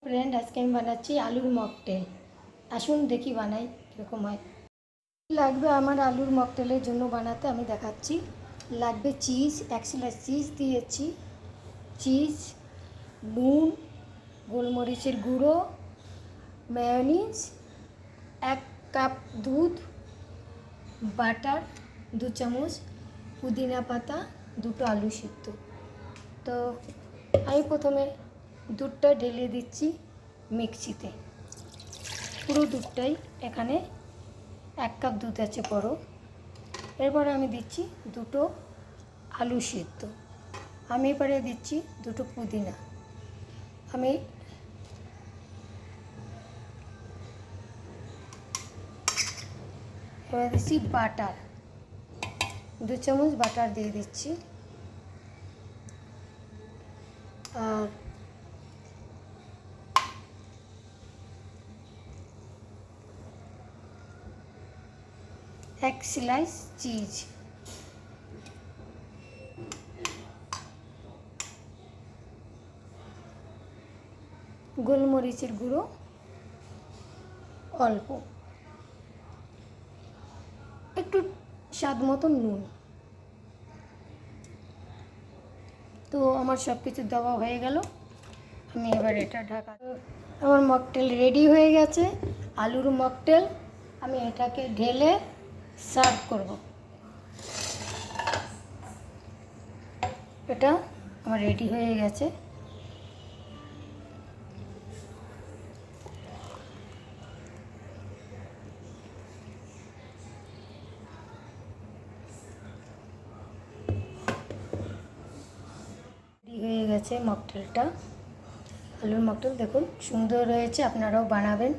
Friend, আজকে আমি বানাচ্ছি আলুর মকটেল। আসুন দেখি বানাই কীরকম হয়। লাগবে আমার আলুর মকটেলের জন্য বানাতে আমি দেখাচ্ছি। লাগবে চিজ, 1 স্লাইস চিজ দিয়েছি, চিজ, নুন, গোলমরিচের গুঁড়ো, মেয়োনিজ, 1 কাপ দুধ, বাটার 2 চামচ, পুদিনা পাতা, 2টো আলু সিদ্ধ। তো আমি প্রথমে দুধটা ঢেলে দিচ্ছি মিক্সিতে, পুরো দুধটাই, এখানে 1 কাপ দুধ আছে বড়। এরপরে আমি দিচ্ছি 2টো আলু সিদ্ধ। আমি এবারে দিচ্ছি 2টো পুদিনা। আমি এবার দিচ্ছি বাটার, 2 চামচ বাটার দিয়ে দিচ্ছি। আর এক স্লাইস চিজ, গোলমরিচের গুঁড়ো অল্প, একটু স্বাদ মতো নুন। তো আমার সব কিছু দেওয়া হয়ে গেল। আমি এবার এটা ঢাকা। আমার মকটেল রেডি হয়ে গেছে, আলুর মকটেল। আমি এটাকে ঢেলে সার্ভ করব। এটা আমার রেডি হয়ে গেছে। মকটেলটা, আলুর মকটেল দেখুন সুন্দর হয়েছে, আপনারাও বানাবেন।